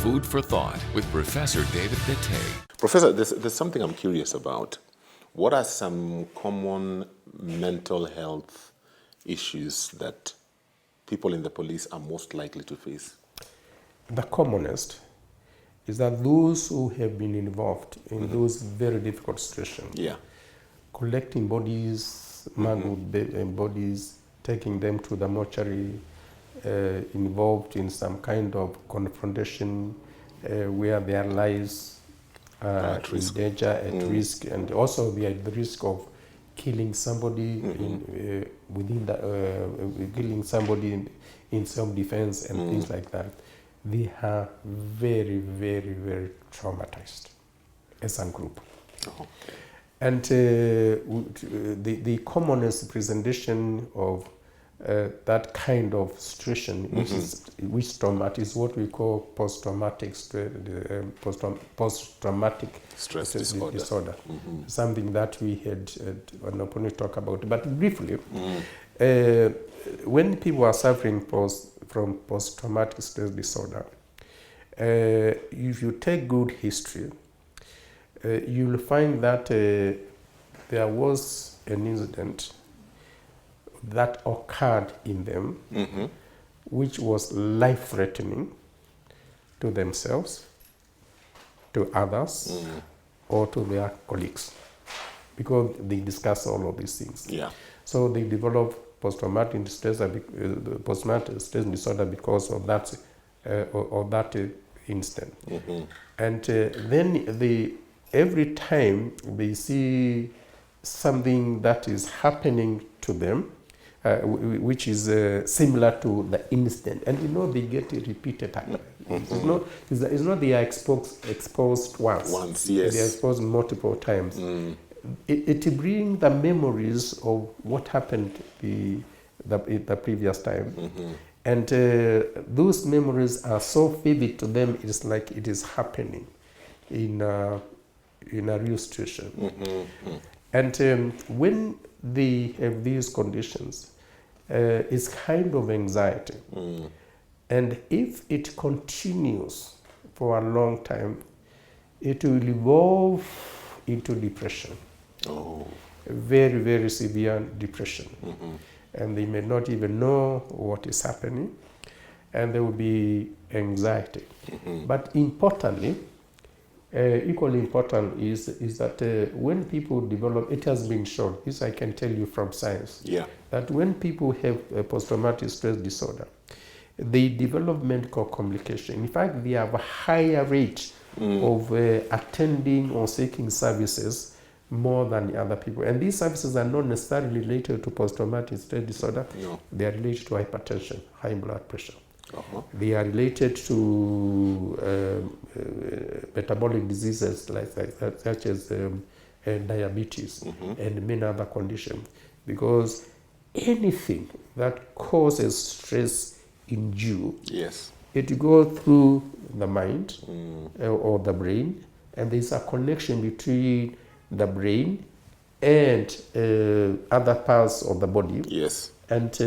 Food for Thought with Professor David Bittay. Professor, there's something I'm curious about. What are some common mental health issues that people in the police are most likely to face? The commonest is that those who have been involved in those very difficult situations, Yeah. collecting bodies, mangled bodies, taking them to the mortuary, involved in some kind of confrontation where their lives are At in risk. danger, at risk, and also they are at the risk of killing somebody killing somebody in self-defense and things like that. They are very, very, very traumatized as a group. Okay. And the commonest presentation of that kind of situation, which traumatic is what we call post-traumatic Stress disorder. Something that we had an opponent talk about. But briefly, when people are suffering from post-traumatic stress disorder, if you take good history, you'll find that there was an incident that occurred in them, which was life-threatening to themselves, to others, or to their colleagues, because they discuss all of these things. Yeah. So they develop post-traumatic stress disorder because of that incident. And then every time they see something that is happening to them, which is similar to the incident, and they get it repeated. It's not they are exposed once. Yes. They are exposed multiple times. It brings the memories of what happened the previous time. And those memories are so vivid to them, it's like it is happening in a real situation. And when they have these conditions, it's kind of anxiety. And if it continues for a long time, it will evolve into depression. Very, very severe depression. And they may not even know what is happening, and there will be anxiety. But importantly, equally important is that when people develop, it has been shown, this I can tell you from science, that when people have a post-traumatic stress disorder, they develop medical complication. In fact, they have a higher rate of attending or seeking services more than the other people. And these services are not necessarily related to post-traumatic stress disorder. No. They are related to hypertension, high blood pressure. They are related to metabolic diseases such as diabetes and many other conditions. Because anything that causes stress in you, it goes through the mind or the brain, and there's a connection between the brain and other parts of the body. And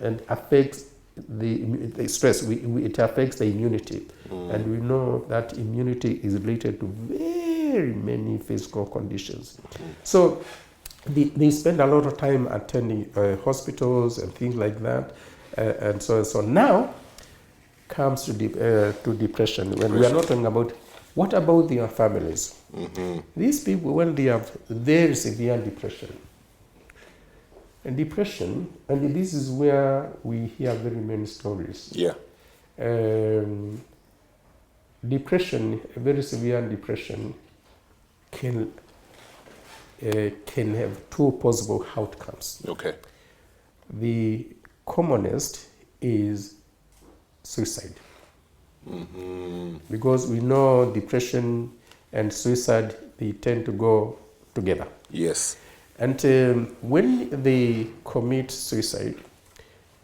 and affects the stress. It affects the immunity, and we know that immunity is related to very many physical conditions. So they spend a lot of time attending hospitals and things like that, and so now comes to depression. When we are not talking about what about their families. These people, when they have very severe depression, and this is where we hear very many stories. Depression, very severe depression, can have two possible outcomes. The commonest is suicide. Because we know depression and suicide, they tend to go together. And when they commit suicide,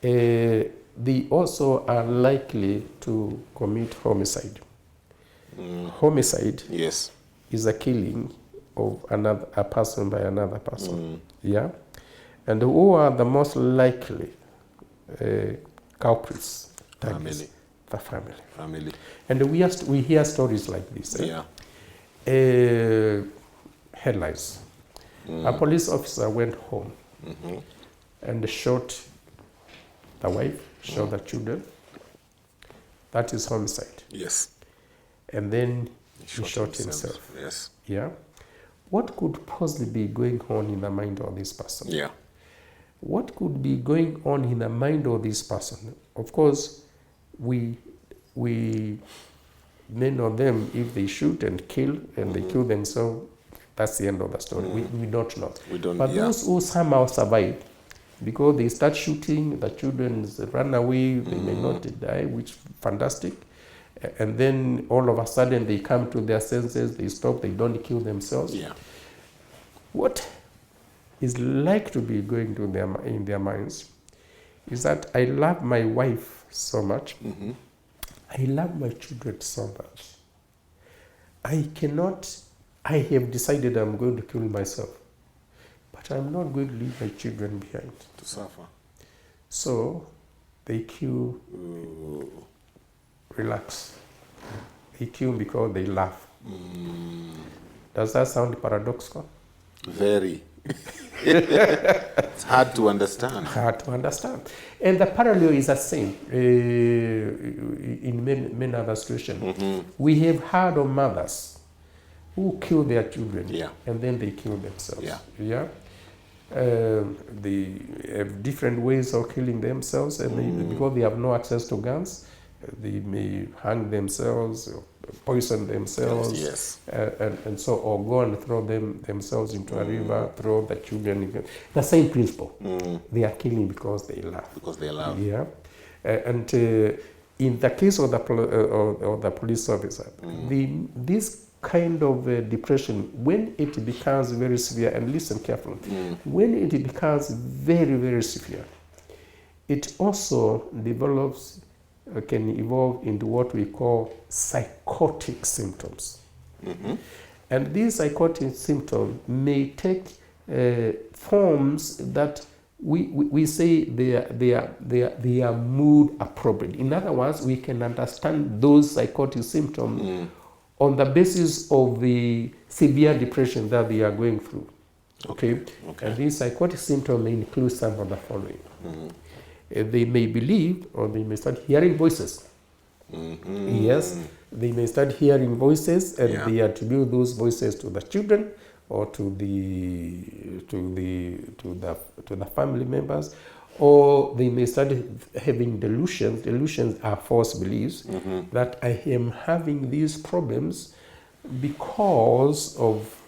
they also are likely to commit homicide. Homicide is a killing of a person by another person. And who are the most likely culprits? the family. Family. And we hear stories like this. Yeah. Headlines. A police officer went home and shot the wife, shot the children. That is homicide. Yes. And then he shot himself. Yes. Yeah. What could possibly be going on in the mind of this person? Yeah. What could be going on in the mind of this person? Of course, we many of them, if they shoot and kill and they kill themselves, that's the end of the story. We don't know. We don't. But those who somehow survive, because they start shooting, the children run away, they may not die, which fantastic. And then all of a sudden they come to their senses, they stop, they don't kill themselves. Yeah. What is like to be going to in their minds is that I love my wife so much. I love my children so much. I have decided I'm going to kill myself, but I'm not going to leave my children behind To suffer. So they kill, relax. They kill because they love. Does that sound paradoxical? Very. It's hard to understand. Hard to understand. And the parallel is the same in many other situations. We have heard of mothers who kill their children and then they kill themselves. Yeah. They have different ways of killing themselves, and because they have no access to guns, they may hang themselves, or poison themselves, and so, or go and throw themselves into a river, throw the children. The same principle. They are killing because they love. Because they love. Yeah, and in the case of the police officer, this kind of depression, when it becomes very severe, and listen carefully, when it becomes very, very severe, it also develops, can evolve into what we call psychotic symptoms. And these psychotic symptoms may take forms that we say they are mood appropriate. In other words, we can understand those psychotic symptoms on the basis of the severe depression that they are going through. Okay. And these psychotic symptoms may include some of the following. They may believe, or they may start hearing voices. Yes, they may start hearing voices, and they attribute those voices to the children or to the family members, or they may start having delusions. Delusions are false beliefs that I am having these problems because of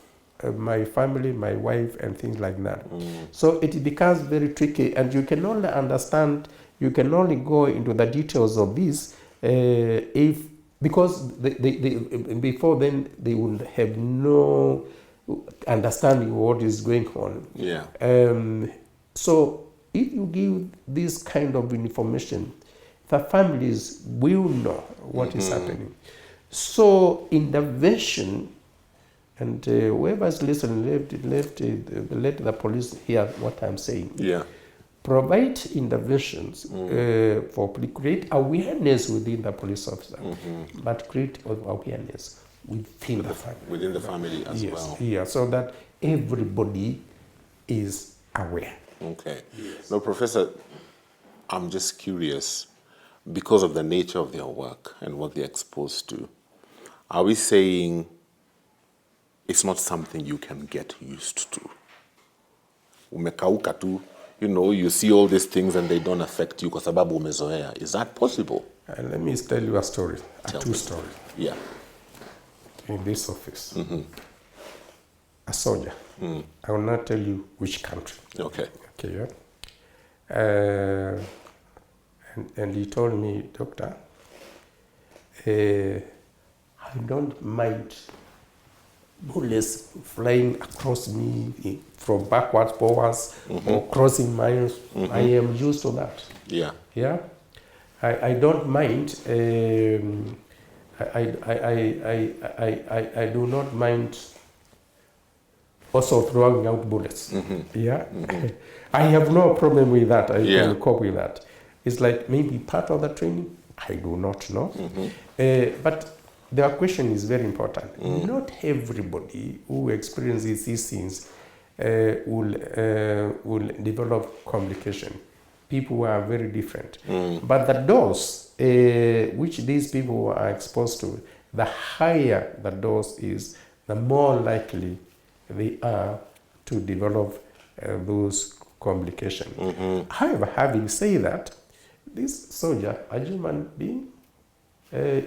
my family, my wife, and things like that. So it becomes very tricky, and you can only understand, you can only go into the details of this because before then they would have no understanding of what is going on. So if you give this kind of information, the families will know what is happening. So intervention, and whoever is listening, let the police hear what I'm saying. Provide interventions create awareness within the police officer, but create awareness within the family. Within the family as well. Yeah, so that everybody is aware. Okay. Now, Professor, I'm just curious, because of the nature of their work and what they're exposed to, are we saying it's not something you can get used to? Umekauka tu, you see all these things and they don't affect you kwa sababu umezoea. Is that possible? Let me tell you a story, a true story. Yeah. In this office, a soldier. I will not tell you which country. Okay. Okay, yeah. And he told me, Doctor, I don't mind bullets flying across me from backwards, forwards, or crossing miles. I am used to that. Yeah. Yeah. I don't mind. I do not mind also throwing out bullets. Yeah. I have no problem with that. I can cope with that. It's like maybe part of the training, I do not know. But the question is very important. Not everybody who experiences these things will develop complication. People are very different. But the dose which these people are exposed to, the higher the dose is, the more likely they are to develop those complications. However, having said that, this soldier, a human being,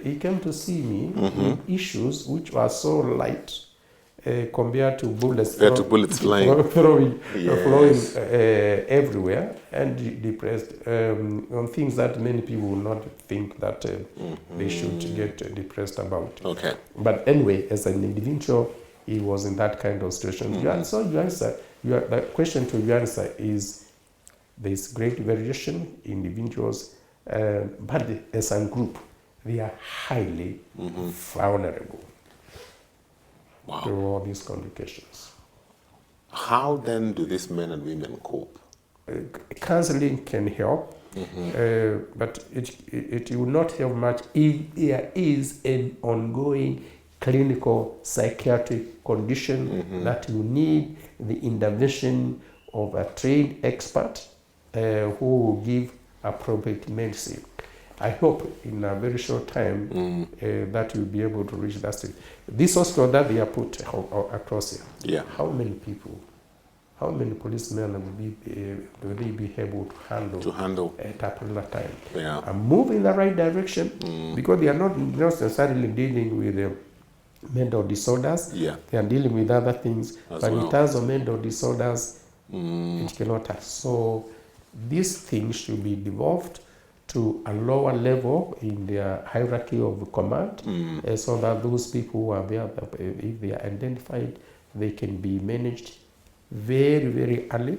he came to see me with issues which were so light compared to bullets, flowing everywhere, and depressed on things that many people will not think that they should get depressed about. Okay. But anyway, as an individual, he was in that kind of situation. So the question to you answer is, there is great variation in individuals, but as a group, they are highly vulnerable to all these complications. How then do these men and women cope? Counseling can help, but it will not help much if there is an ongoing clinical psychiatric condition that will need the intervention of a trained expert who will give appropriate medicine. I hope in a very short time that we'll be able to reach that stage. This hospital that they are put across here, how many people, how many policemen will they be able to handle at a particular time? And move in the right direction, because they are not necessarily dealing with mental disorders. They are dealing with other things. But in terms of mental disorders, it cannot have. So these things should be devolved to a lower level in their hierarchy of command, so that those people who are there, if they are identified, they can be managed very, very early.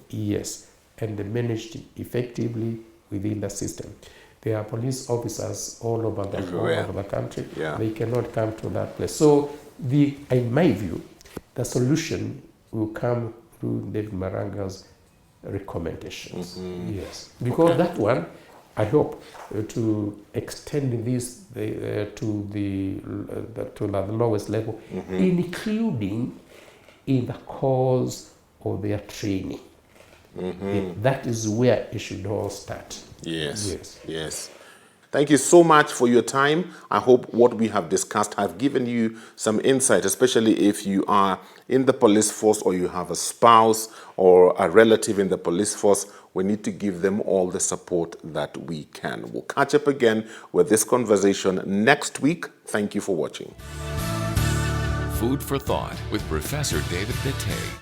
Yes, and managed effectively within the system. There are police officers all over the country. They cannot come to that place. So, in my view, the solution will come through David Maranga's recommendations. Yes, because that one, I hope to extend this to the lowest level, including in the course of their training. That is where it should all start. Yes. Thank you so much for your time. I hope what we have discussed have given you some insight, especially if you are in the police force or you have a spouse or a relative in the police force. We need to give them all the support that we can. We'll catch up again with this conversation next week. Thank you for watching. Food for Thought with Professor David Bitte.